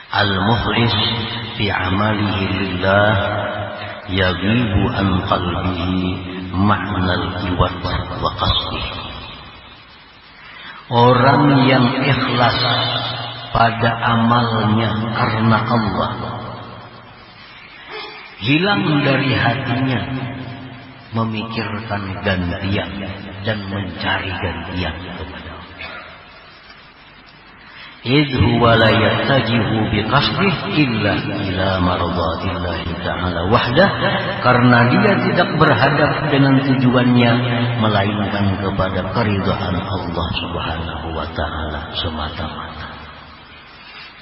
Al-mukhlis fi amalihi lillah yaghibu an qalbihi ma'nal iwad wa qasdih. Orang yang ikhlas pada amalnya karena Allah, hilang dari hatinya memikirkan gantian dan mencari gantian kepada Allah. Idh huwa la yattajihu biqasdih illa ila mardatillahi ta'ala wahdah, karena dia tidak berhadap dengan tujuannya melainkan kepada keridhaan Allah Subhanahu wa taala semata-mata.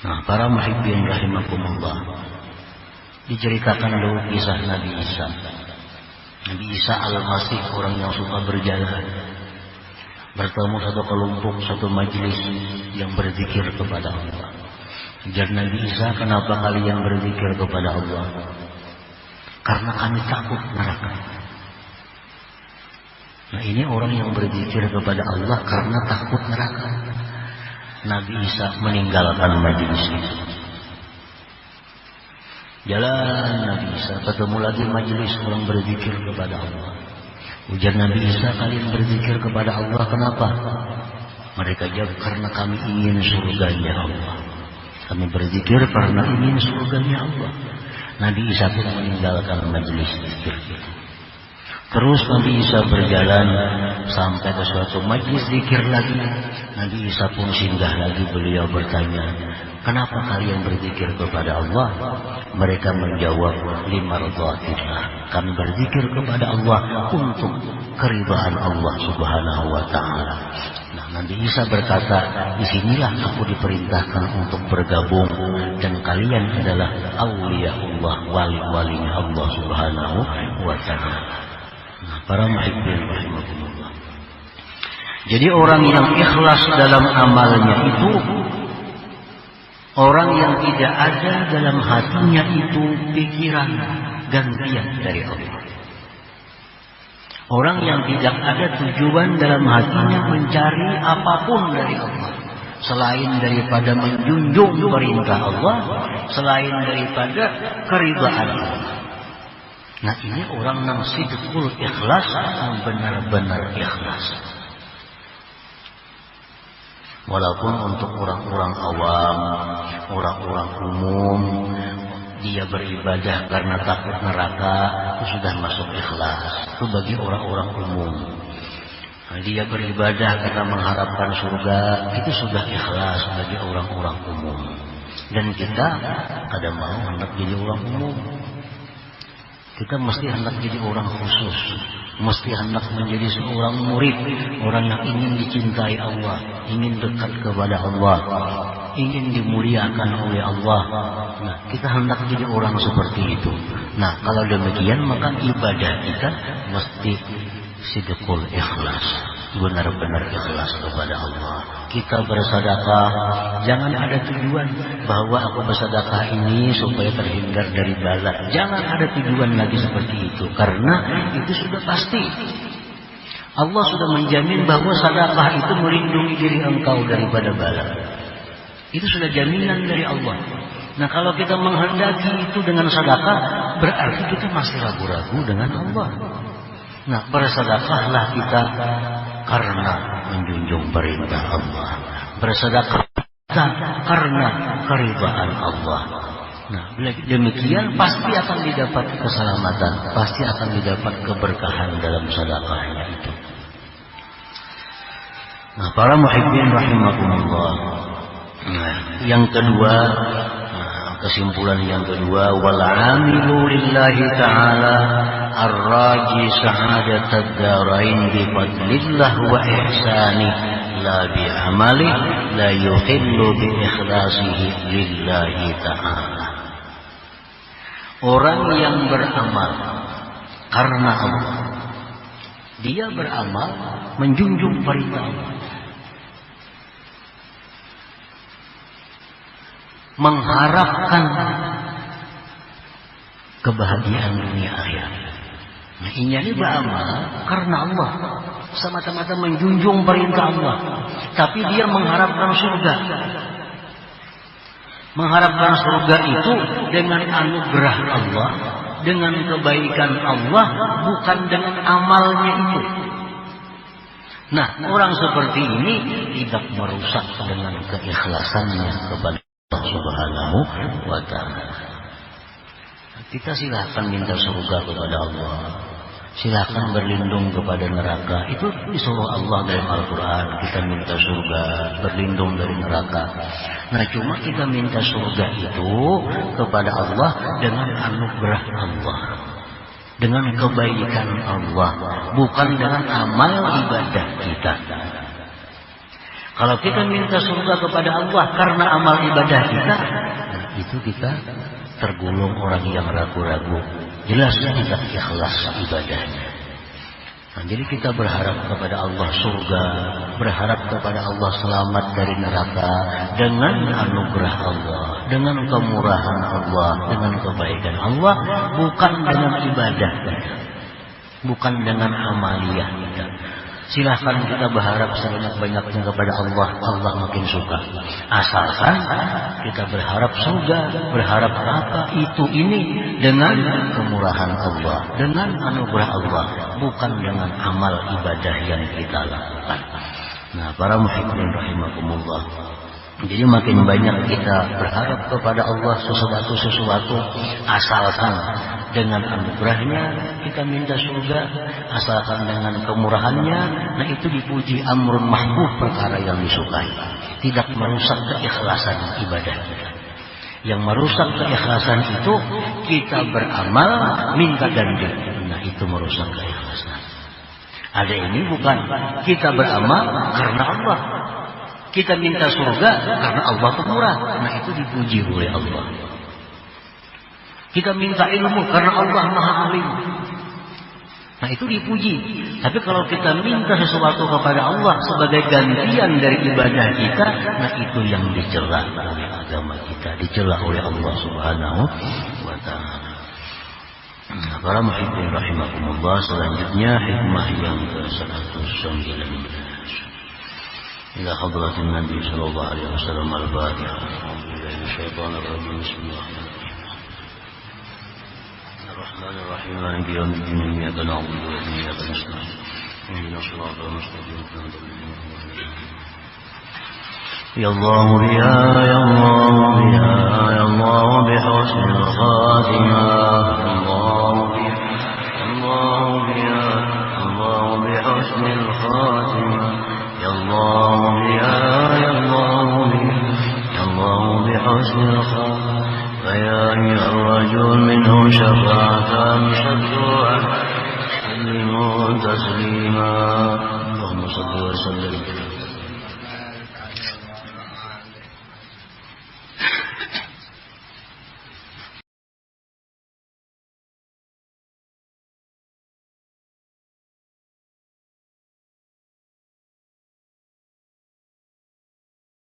Nah, para muhibbin rahimakumullah, diceritakan dulu kisah Nabi Isa. Nabi Isa al-Masih, orang yang suka berjalan, bertemu satu kelompok, satu majelis yang berzikir kepada Allah. Ujar Nabi Isa, kenapa kalian berzikir kepada Allah? Karena kami takut neraka. Nah, ini orang yang berzikir kepada Allah karena takut neraka. Nabi Isa meninggalkan majelis itu. Jalan Nabi Isa, ketemu lagi majelis orang berzikir kepada Allah. Ujar Nabi Isa, kalian berzikir kepada Allah kenapa? Mereka jawab, karena kami ingin surganya Allah. Kami berzikir karena ingin surganya Allah. Nabi Isa pun meninggalkan majelis zikir itu. Terus Nabi Isa berjalan sampai ke suatu majelis zikir lagi. Nabi Isa pun singgah lagi, beliau bertanya, kenapa kalian berzikir kepada Allah? Mereka menjawab, limardhatillah. Kami berzikir kepada Allah untuk keridhaan Allah Subhanahu wa taala. Nah, Nabi Isa berkata, disinilah aku diperintahkan untuk bergabung, dan kalian adalah auliyaullah, wali-walinya Allah Subhanahu wa taala. Nah, para muhibbin rahimakumullah. Jadi orang yang ikhlas dalam amalnya itu orang yang tidak ada dalam hatinya itu pikiran gantian dari Allah. Orang yang tidak ada tujuan dalam hatinya mencari apapun dari Allah, selain daripada menjunjung perintah Allah, selain daripada keridhaan Allah. Nah, ini orang yang sidqul ikhlas, yang benar-benar ikhlas. Walaupun untuk orang-orang awam, orang-orang umum, dia beribadah karena takut neraka, itu sudah masuk ikhlas. Itu bagi orang-orang umum. Dia beribadah karena mengharapkan surga, itu sudah ikhlas bagi orang-orang umum. Dan kita kadang mau hendak jadi orang umum. Kita mesti hendak jadi orang khusus, mesti hendak menjadi seorang murid, orang yang ingin dicintai Allah, ingin dekat kepada Allah, ingin dimuliakan oleh Allah. Nah, kita hendak jadi orang seperti itu. Nah, kalau demikian maka ibadah kita mesti sidqul ikhlas, benar-benar ikhlas kepada Allah. Kita bersedekah, jangan ada tujuan bahwa aku bersedekah ini supaya terhindar dari bala. Jangan ada tujuan lagi seperti itu, karena itu sudah pasti. Allah sudah menjamin bahwa sedekah itu melindungi diri engkau daripada bala. Itu sudah jaminan dari Allah. Nah, kalau kita menghendaki itu dengan sedekah, berarti kita masih ragu-ragu dengan Allah. Nah, bersedekahlah kita karena menjunjung perintah Allah. Bersedekah karena keridhaan Allah. Nah, demikian pasti akan didapat keselamatan, pasti akan didapat keberkahan dalam sedekahnya itu. Nah, para muhibbin rahimakumullah. Nah, yang kedua, kesimpulan yang kedua, wal amilu lillahi ta'ala ar-raji sa'adatad darain bi fadlillah wa ihsani la bi amali la yuhillu bi ikhlasihi lillahi ta'ala. Orang yang beramal karena Allah, dia beramal menjunjung perintah Allah, mengharapkan kebahagiaan dunia akhirat. Nah, ini beramal karena Allah, semata-mata menjunjung perintah Allah, tapi dia mengharapkan surga. Mengharapkan surga itu dengan anugerah Allah, dengan kebaikan Allah, bukan dengan amalnya itu. Nah, orang seperti ini tidak merusak dengan keikhlasannya kepada Allah Subhanahu wa Ta'ala. Kita silakan minta surga kepada Allah, silakan berlindung kepada neraka. Itu disuruh Allah dalam Al-Quran. Kita minta surga, berlindung dari neraka. Nah, cuma kita minta surga itu kepada Allah dengan anugerah Allah, dengan kebaikan Allah, bukan dengan amal ibadah kita. Kalau kita minta surga kepada Allah karena amal ibadah kita, nah itu kita tergolong orang yang ragu-ragu. Jelas tidak ikhlas ibadahnya. Nah, jadi kita berharap kepada Allah surga, berharap kepada Allah selamat dari neraka dengan anugerah Allah, dengan kemurahan Allah, dengan kebaikan Allah, bukan dengan ibadah kita, bukan dengan amaliyah kita. Silahkan kita berharap sebanyak-banyaknya kepada Allah, Allah makin suka. Asalkan kita berharap surga, berharap apa itu ini dengan kemurahan Allah, dengan anugerah Allah, bukan dengan amal ibadah yang kita lakukan. Nah, para muhibbin rahimakumullah. Jadi makin banyak kita berharap kepada Allah sesuatu, asalkan dengan anugerahnya kita minta surga, asalkan dengan kemurahannya, nah itu dipuji, amrun mahbub, perkara yang disukai, tidak merusak keikhlasan ibadah kita. Yang merusak keikhlasan itu kita beramal minta ganti, nah itu merusak keikhlasan. Ada ini bukan kita beramal karena Allah, kita minta surga karena Allah pemurah, nah itu dipuji oleh Allah. Kita minta ilmu karena Allah Maha Alim, nah itu dipuji. Tapi kalau kita minta sesuatu kepada Allah sebagai gantian dari ibadah kita, nah itu yang dicela oleh agama kita, dicela oleh Allah Subhanahu wa Ta'ala. Nah, para muhibbin rahimakumullah, selanjutnya hikmah yang ke-119. إلى حضرة النبي صلى الله عليه وسلم الفاتحة. أعوذ بالله من الشيطان الرجيم. بسم الله الرحمن الرحيم. مالك يوم الدين. إياك نعبد وإياك نستعين. اهدنا الصراط المستقيم. يا الله بها يا الله بها يا الله بحسن الخاتمة. الله بها الله بها الله بحسن الخاتمة. يا الله بها يا الله بها يا الله بحسن الخاتمة. فيا أيها الرجل منه شفاعة مشفوعة سلموا تسليما. اللهم صل وسلم